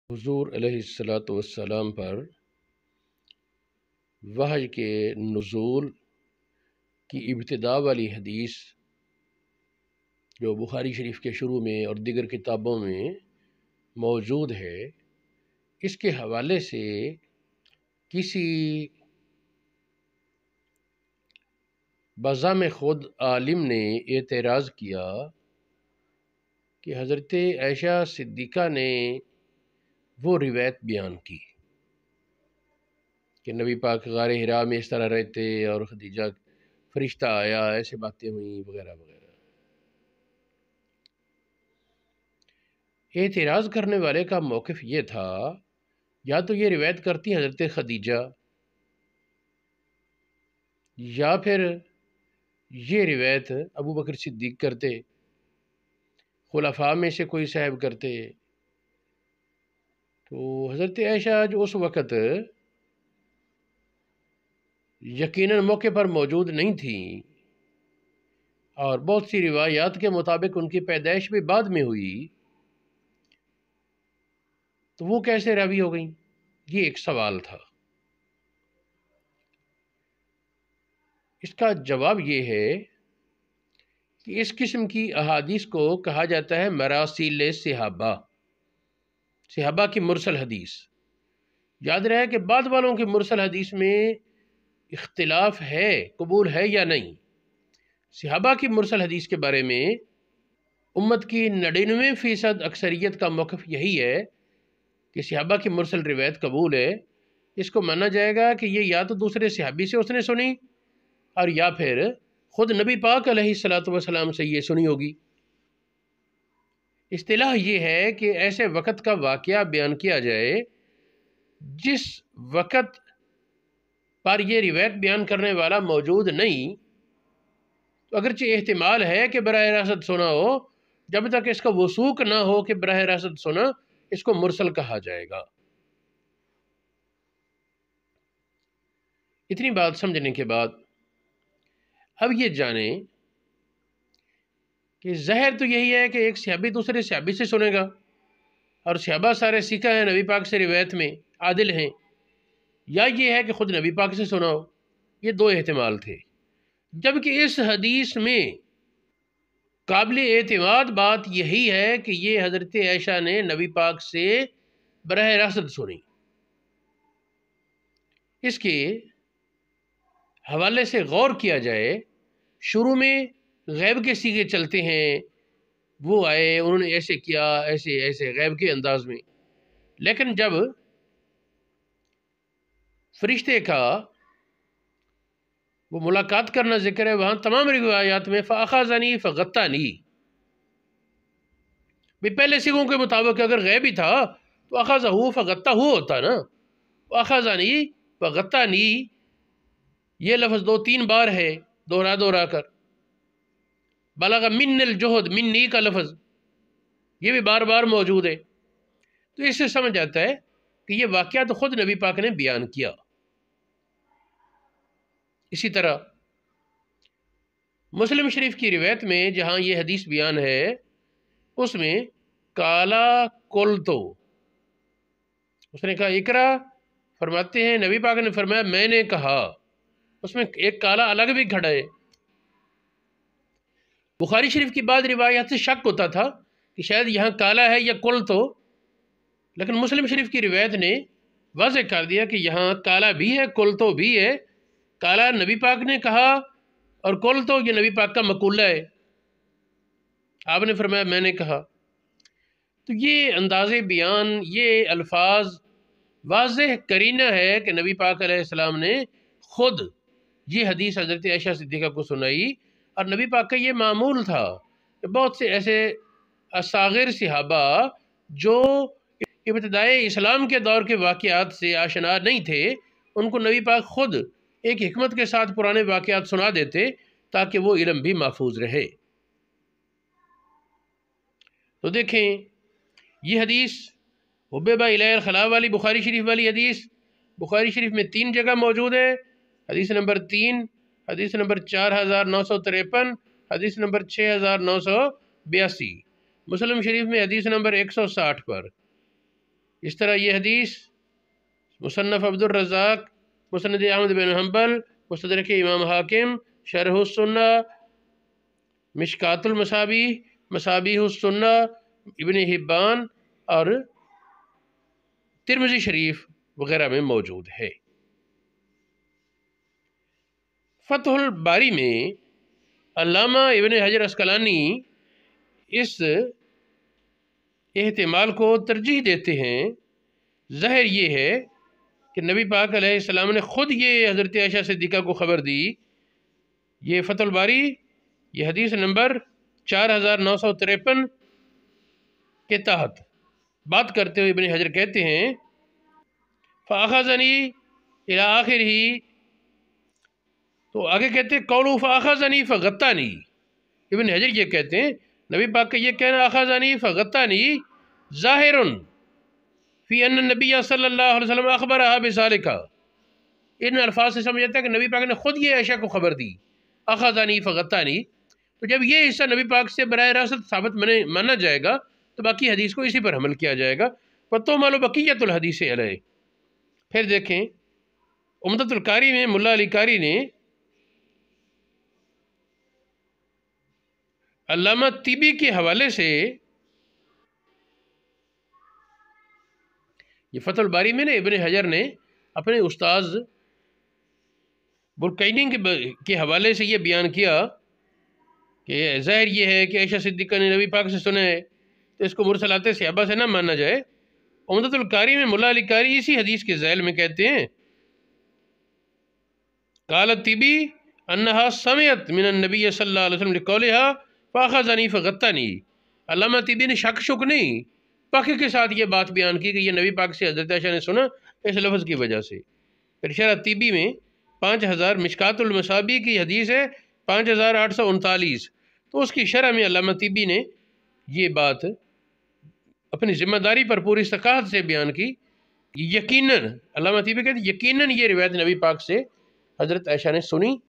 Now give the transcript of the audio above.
حضور علیہ الصلاۃ والسلام پر وحی کے نزول کی ابتدا والی حدیث جو بخاری شریف کے شروع میں اور دیگر کتابوں میں موجود ہے، اس کے حوالے سے کسی بذم خود عالم نے اعتراض کیا کہ حضرت عائشہ صدیقہ نے وہ روایت بیان کی کہ نبی پاک غار حرا میں اس طرح رہتے اور خدیجہ فرشتہ آیا، ایسے باتیں ہوئیں وغیرہ وغیرہ۔ اعتراض کرنے والے کا موقف یہ تھا، یا تو یہ روایت کرتی حضرت خدیجہ، یا پھر یہ روایت ابو بکر صدیق کرتے، خلفاء میں سے کوئی صاحب کرتے۔ تو حضرت عائشہ جو اس وقت یقیناً موقع پر موجود نہیں تھیں، اور بہت سی روایات کے مطابق ان کی پیدائش بھی بعد میں ہوئی، تو وہ کیسے راوی ہو گئیں؟ یہ ایک سوال تھا۔ اس کا جواب یہ ہے کہ اس قسم کی احادیث کو کہا جاتا ہے مراسیل صحابہ، صحابہ کی مرسل حدیث۔ یاد رہے کہ بعد والوں کی مرسل حدیث میں اختلاف ہے، قبول ہے یا نہیں۔ صحابہ کی مرسل حدیث کے بارے میں امت کی 99% اکثریت کا موقف یہی ہے کہ صحابہ کی مرسل روایت قبول ہے۔ اس کو مانا جائے گا کہ یہ یا تو دوسرے صحابی سے اس نے سنی، اور یا پھر خود نبی پاک علیہ الصلاۃ والسلام سے یہ سنی ہوگی۔ اصطلاح یہ ہے کہ ایسے وقت کا واقعہ بیان کیا جائے جس وقت پر یہ روایت بیان کرنے والا موجود نہیں، تو اگرچہ احتمال ہے کہ براہ راست سنا ہو، جب تک اس کا وثوق نہ ہو کہ براہ راست سنا، اس کو مرسل کہا جائے گا۔ اتنی بات سمجھنے کے بعد اب یہ جانیں کہ ظاہر تو یہی ہے کہ ایک صحابی دوسرے صحابی سے سنے گا، اور صحابہ سارے سیکھا ہیں نبی پاک سے روایت میں، عادل ہیں، یا یہ ہے کہ خود نبی پاک سے سنا ہو۔ یہ دو احتمال تھے، جبکہ اس حدیث میں قابل اعتماد بات یہی ہے کہ یہ حضرت عائشہ نے نبی پاک سے براہ راست سنی۔ اس کے حوالے سے غور کیا جائے، شروع میں غیب کے صیغے چلتے ہیں، وہ آئے انہوں نے ایسے کیا، ایسے ایسے غیب کے انداز میں، لیکن جب فرشتے کا وہ ملاقات کرنا ذکر ہے، وہاں تمام روایات میں فَأَخَذَنِي فَغَطَّنِي، بھی پہلے صیغوں کے مطابق اگر غیب ہی تھا تو أَخَذَهُ فَغَطَّهُ ہوتا نا، وَأَخَذَنِي فَغَطَّنِي، یہ لفظ 2-3 بار ہے، دوہرا کر۔ بلغ من الجہد، منی کا لفظ یہ بھی بار بار موجود ہے، تو اس سے سمجھ آتا ہے کہ یہ واقعہ تو خود نبی پاک نے بیان کیا۔ اسی طرح مسلم شریف کی روایت میں جہاں یہ حدیث بیان ہے، اس میں کالا قلتو، اس نے کہا اقرا، فرماتے ہیں نبی پاک نے فرمایا میں نے کہا، اس میں ایک کالا الگ بھی کھڑا ہے۔ بخاری شریف کی بعض روایات سے شک ہوتا تھا کہ شاید یہاں کالا ہے یا قلتو، لیکن مسلم شریف کی روایت نے واضح کر دیا کہ یہاں کالا بھی ہے، قلتو بھی ہے۔ کالا نبی پاک نے کہا اور قلتو یہ نبی پاک کا مقولہ ہے، آپ نے فرمایا میں نے کہا۔ تو یہ انداز بیان، یہ الفاظ واضح قرینہ ہے کہ نبی پاک علیہ السلام نے خود یہ حدیث حضرت عائشہ صدیقہ کو سنائی، اور نبی پاک کا یہ معمول تھا کہ بہت سے ایسے اصاغر صحابہ جو ابتدائی اسلام کے دور کے واقعات سے آشنا نہیں تھے، ان کو نبی پاک خود ایک حکمت کے ساتھ پرانے واقعات سنا دیتے تاکہ وہ علم بھی محفوظ رہے۔ تو دیکھیں یہ حدیث حبیبہ الیہ الخلاء والی بخاری شریف والی حدیث بخاری شریف میں 3 جگہ موجود ہے، حدیث نمبر 3، حدیث نمبر 4953، حدیث نمبر 6982، مسلم شریف میں حدیث نمبر 160 پر۔ اس طرح یہ حدیث مصنف عبد الرزاق، مسند احمد بن حنبل، مستدرک امام حاکم، شرح السنہ، مشکات المصابیح، مصابیح السنہ، ابن حبان اور ترمذی شریف وغیرہ میں موجود ہے۔ فتح الباری میں علامہ ابن حجر عسقلانی اس احتمال کو ترجیح دیتے ہیں، ظاہر یہ ہے کہ نبی پاک علیہ السلام نے خود یہ حضرت عائشہ صدیقہ کو خبر دی۔ یہ فتح الباری یہ حدیث نمبر 4953 کے تحت بات کرتے ہوئے ابن حجر کہتے ہیں فَأَخَذَنِي إِلَىٰ آخِرِهِ، تو آگے کہتے ہیں قَوْلُهُ فَأَخَذَنِي فَغَطَّانِي، ابن حجر یہ کہتے ہیں نبی پاک کا یہ کہنا أَخَذَنِي فَغَطَّانِي ظاہر فی ان النبی صلی اللہ علیہ وسلم اخبرها بذالک، ان الفاظ سے سمجھ جاتا ہے کہ نبی پاک نے خود یہ عائشہ کو خبر دی أخذني فغطاني، تو جب یہ حصہ نبی پاک سے براہ راست ثابت مانا جائے گا تو باقی حدیث کو اسی پر حمل کیا جائے گا۔ وَتُحْمَلُ بَقِيَّةُ الْحَدِيثِ عَلَيْهِ، پھر دیکھیں عمدۃ القاری میں ملا علی قاری نے علامہ طیبی کے حوالے سے یہ فتح الباری میں ابن حجر نے اپنے استاذ برقینی کے حوالے سے یہ بیان کیا کہ ظاہر یہ ہے کہ عائشہ صدیقہ نے نبی پاک سے سنا ہے تو اس کو مرسلات صحابہ سے نہ مانا جائے۔ عمدۃ القاری میں ملا علی قاری اسی حدیث کے ذیل میں کہتے ہیں قال الطبی انہا سمعت من النبی صلی اللہ علیہ وسلم لقولہا فاخذنی فغطنی، علامہ طبی نے شک نہیں پکے کے ساتھ یہ بات بیان کی کہ یہ نبی پاک سے حضرت عائشہ نے سنا اس لفظ کی وجہ سے۔ پھر شرح طبی میں 5000 مشکات المصابیح کی حدیث ہے 5839، تو اس کی شرح میں علامہ طبی نے یہ بات اپنی ذمہ داری پر پوری ثقافت سے بیان کی۔ یقیناً علامہ طبی کہتے ہیں یقیناً یہ روایت نبی پاک سے حضرت عائشہ نے سنی